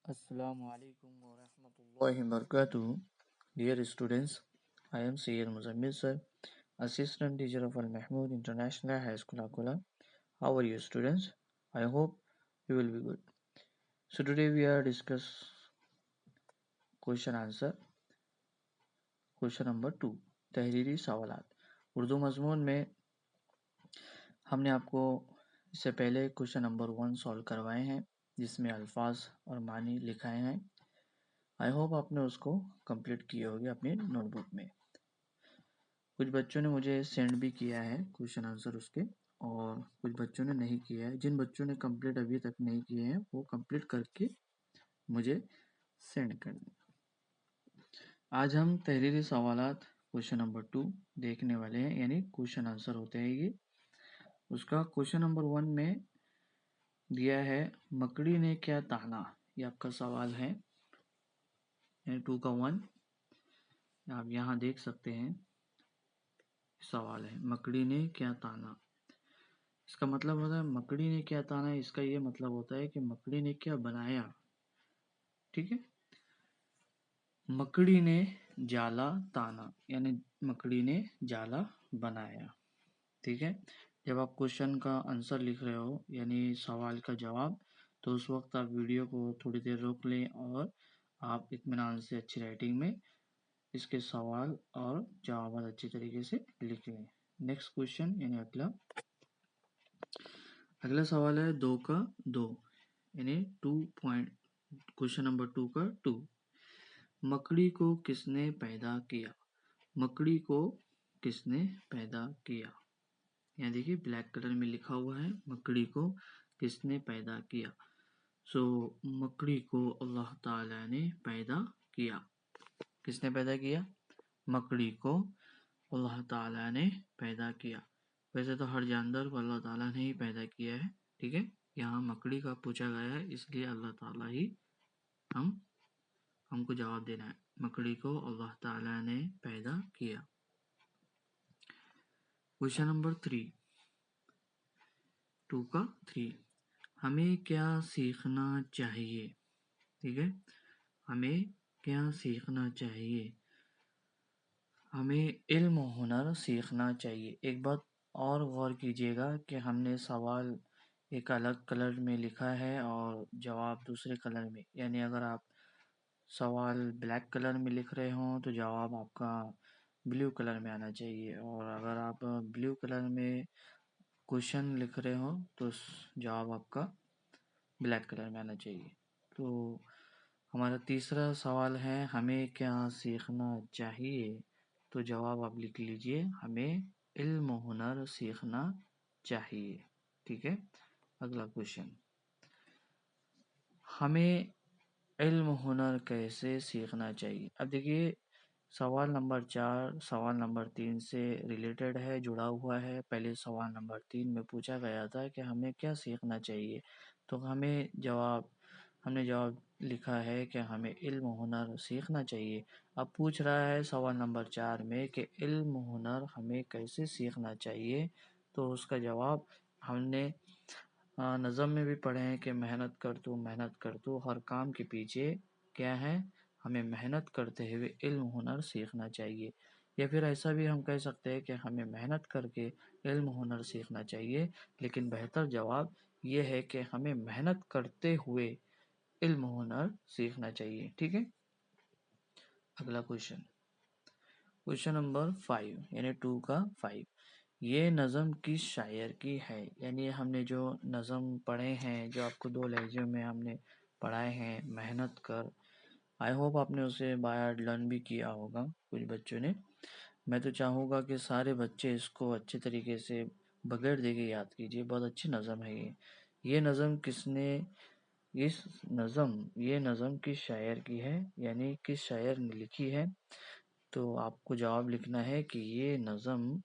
Assalamu alaikum wa rahmatullahi wa barakatuh. Dear students, I am Sayyid Muzammil sir, Assistant Teacher of Al Mahmood International High School, Akola. How are you students? I hope you will be good. So today we are discuss question answer. Question number 2. तहरीरी सवालात. उर्दू मजमून में हमने आपको इससे पहले question number 1 solve करवाए हैं जिसमें अल्फाज और मानी लिखाए हैं. आई होप आपने उसको कंप्लीट किए होंगे अपनी नोटबुक में. कुछ बच्चों ने मुझे सेंड भी किया है क्वेश्चन आंसर उसके, और कुछ बच्चों ने नहीं किया है. जिन बच्चों ने कंप्लीट अभी तक नहीं किए हैं वो कंप्लीट करके मुझे सेंड कर दें. आज हम तहरीरी सवालात क्वेश्चन नंबर 2 देखने वाले हैं, यानी क्वेश्चन आंसर होते हैं ये. उसका क्वेश्चन नंबर 1 में दिया है मकड़ी ने क्या ताना. ये आपका सवाल है 2 का 1. आप यहाँ देख सकते हैं सवाल है मकड़ी ने क्या ताना. इसका मतलब होता है मकड़ी ने क्या ताना. इसका ये मतलब होता है कि मकड़ी ने क्या बनाया. ठीक है, मकड़ी ने जाला ताना यानी मकड़ी ने जाला बनाया. ठीक है, जब आप क्वेश्चन का आंसर लिख रहे हो यानी सवाल का जवाब, तो उस वक्त आप वीडियो को थोड़ी देर रोक लें और आप इत्मीनान से अच्छी राइटिंग में इसके सवाल और जवाब अच्छी तरीके से लिख लें. नेक्स्ट क्वेश्चन यानी अगला सवाल है 2 का 2 यानी 2 पॉइंट. क्वेश्चन नंबर 2 का 2. मकड़ी को किसने पैदा किया. मकड़ी को किसने पैदा किया. यहाँ देखिए ब्लैक कलर में लिखा हुआ है मकड़ी को किसने पैदा किया. सो मकड़ी को अल्लाह ताला ने पैदा किया. किसने पैदा किया. मकड़ी को अल्लाह ताला ने पैदा किया. वैसे तो हर जानवर को अल्लाह ताला ने ही पैदा किया है. ठीक है, यहाँ मकड़ी का पूछा गया है इसलिए अल्लाह ताला ही हमको जवाब देना है. मकड़ी को अल्लाह ताला ने पैदा किया. क्वेश्चन नंबर 3 2 का 3. हमें क्या सीखना चाहिए. ठीक है, हमें क्या सीखना चाहिए. हमें इल्म हुनर सीखना चाहिए. एक बात और गौर कीजिएगा कि हमने सवाल एक अलग कलर में लिखा है और जवाब दूसरे कलर में. यानी अगर आप सवाल ब्लैक कलर में लिख रहे हों तो जवाब आपका ब्लू कलर में आना चाहिए, और अगर आप ब्लू कलर में क्वेश्चन लिख रहे हो तो जवाब आपका ब्लैक कलर में आना चाहिए. तो हमारा तीसरा सवाल है हमें क्या सीखना चाहिए. तो जवाब आप लिख लीजिए हमें इल्म हुनर सीखना चाहिए. ठीक है, अगला क्वेश्चन. हमें इल्म हुनर कैसे सीखना चाहिए. अब देखिए सवाल नंबर 4 सवाल नंबर 3 से रिलेटेड है, जुड़ा हुआ है. पहले सवाल नंबर 3 में पूछा गया था कि हमें क्या सीखना चाहिए, तो हमने जवाब लिखा है कि हमें इल्म हुनर सीखना चाहिए. अब पूछ रहा है सवाल नंबर 4 में कि इल्म हुनर हमें कैसे सीखना चाहिए, तो उसका जवाब हमने नज़म में भी पढ़े हैं कि मेहनत कर तू हर काम के पीछे क्या है, हमें मेहनत करते हुए इल्म हुनर सीखना चाहिए. या फिर ऐसा भी हम कह सकते हैं कि हमें मेहनत करके इल्म हुनर सीखना चाहिए, लेकिन बेहतर जवाब ये है कि हमें मेहनत करते हुए इल्म हुनर सीखना चाहिए. ठीक है, अगला क्वेश्चन. क्वेश्चन नंबर 5 यानी 2 का 5. ये नज़म किस शायर की है. यानी हमने जो नज़म पढ़े हैं, जो आपको 2 लहज़ों में हमने पढ़ाए हैं, मेहनत कर, आई होप आपने उसे बाय हार्ट लर्न भी किया होगा कुछ बच्चों ने. मैं तो चाहूँगा कि सारे बच्चे इसको अच्छे तरीके से बगैर देखे याद कीजिए. बहुत अच्छी नज़म है ये. ये नज़म ये नज़म किस शायर की है, यानी किस शायर ने लिखी है. तो आपको जवाब लिखना है कि ये नज़म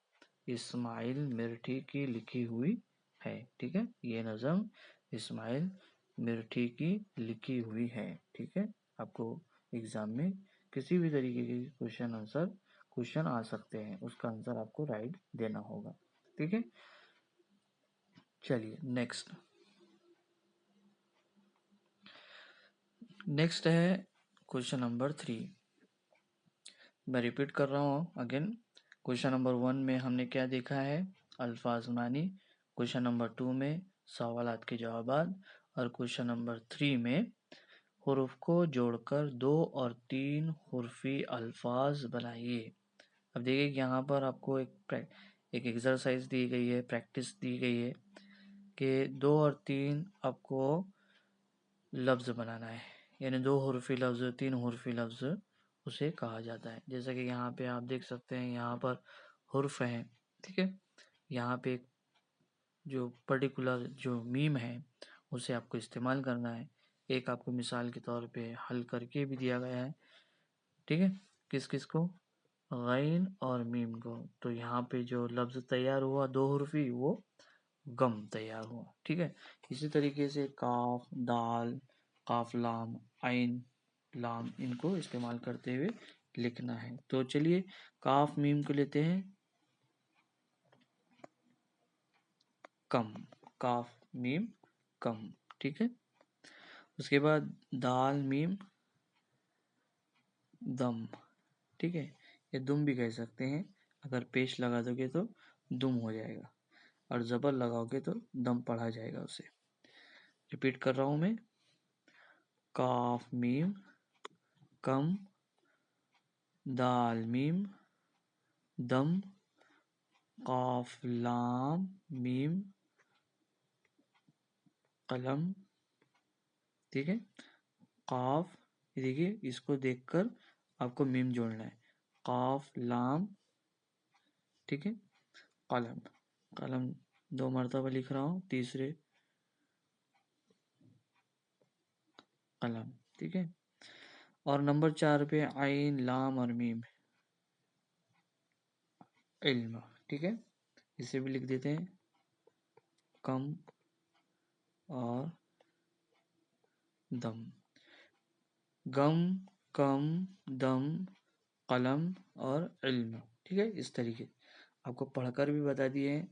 इस्माइल मिर्ठी की लिखी हुई है. ठीक है, ये नज़म इस्माइल मिर्ठी की लिखी हुई है. ठीक है, आपको एग्ज़ाम में किसी भी तरीके के क्वेश्चन आ सकते हैं, उसका आंसर आपको राइट देना होगा. ठीक है, चलिए नेक्स्ट नेक्स्ट है क्वेश्चन नंबर 3। मैं रिपीट कर रहा हूँ अगेन। क्वेश्चन नंबर 1 में हमने क्या देखा है, अल्फाज मानी। क्वेश्चन नंबर 2 में सवालात के जवाबात। और क्वेश्चन नंबर 3 में हुरूफ को जोड़कर 2 और 3 हुर्फी अल्फाज बनाइए। अब देखिए यहाँ पर आपको एक एक्सरसाइज दी गई है, प्रैक्टिस दी गई है कि 2 और 3 आपको लफ्ज़ बनाना है, यानी 2 हुर्फी लफ्ज़, 3 हुर्फी लफ्ज़ उसे कहा जाता है। जैसा कि यहाँ पे आप देख सकते हैं, यहाँ पर हुर्फ हैं, ठीक है। यहाँ पे जो पर्टिकुलर जो मीम है उसे आपको इस्तेमाल करना है। एक आपको मिसाल के तौर पे हल करके भी दिया गया है, ठीक है। किस किस को, गैन और मीम को। तो यहाँ पे जो लफ्ज़ तैयार हुआ 2 हुर्फी, वो गम तैयार हुआ, ठीक है। इसी तरीके से काफ, दाल, काफ, लाम, आइन, लाम, इनको इस्तेमाल करते हुए लिखना है। तो चलिए काफ मीम को लेते हैं, कम, काफ मीम कम, ठीक है। उसके बाद दाल मीम दम, ठीक है। ये दुम भी कह सकते हैं, अगर पेश लगा दोगे तो दुम हो जाएगा, और ज़बर लगाओगे तो दम पढ़ा जाएगा उसे। रिपीट कर रहा हूँ मैं, काफ मीम कम, दाल मीम दम, काफ लाम मीम कलम, ठीक है। काफ, देखिए इसको देखकर आपको मीम जोड़ना है, काफ लाम, ठीक है। कलम, कलम 2 मरतबा लिख रहा हूँ, तीसरे कलम, ठीक है। और नंबर 4 पे आइन, लाम और मीम, इल्म, ठीक है। इसे भी लिख देते हैं, कम और दम, गम, कम, दम, कलम और इल्म, ठीक है। इस तरीके आपको पढ़कर भी बता दिए हैं।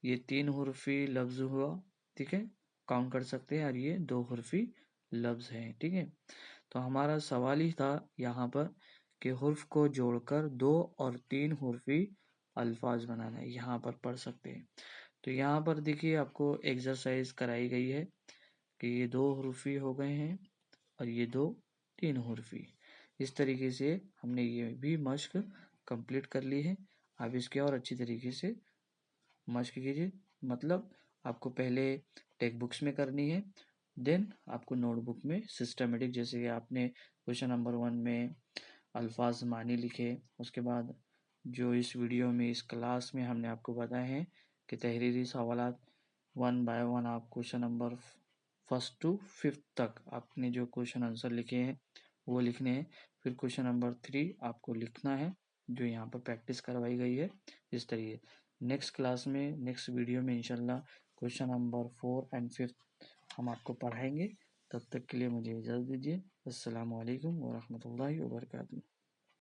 ये 3 हुर्फी लफ्ज़ हुआ, ठीक है, काउंट कर सकते हैं, और ये 2 हुर्फी लफ्ज़ हैं, ठीक है। तो हमारा सवाल ही था यहाँ पर कि हुर्फ को जोड़कर 2 और 3 हुर्फी अल्फाज बनाना है, यहाँ पर पढ़ सकते हैं। तो यहाँ पर देखिए आपको एक्सरसाइज कराई गई है कि ये 2 हुर्फी हो गए हैं और ये 2 3 हुर्फी। इस तरीके से हमने ये भी मश्क कंप्लीट कर ली है। आप इसके और अच्छी तरीके से मश्क कीजिए, मतलब आपको पहले टेक्स्ट बुक्स में करनी है, देन आपको नोटबुक में सिस्टमेटिक, जैसे कि आपने क्वेश्चन नंबर 1 में अल्फाज मानी लिखे, उसके बाद जो इस वीडियो में, इस क्लास में हमने आपको बताए हैं कि तहरीरी सवालात 1 बाय 1 आप क्वेश्चन नंबर 1 to 5 तक आपने जो क्वेश्चन आंसर लिखे हैं वो लिखने हैं। फिर क्वेश्चन नंबर 3 आपको लिखना है, जो यहाँ पर प्रैक्टिस करवाई गई है इस तरीके। नेक्स्ट क्लास में, नेक्स्ट वीडियो में इंशाल्लाह क्वेश्चन नंबर 4 एंड 5 हम आपको पढ़ाएंगे। तब तक के लिए मुझे इजाज़त दीजिए। अस्सलामु अलैकुम व रहमतुल्लाहि व बरकातुहू।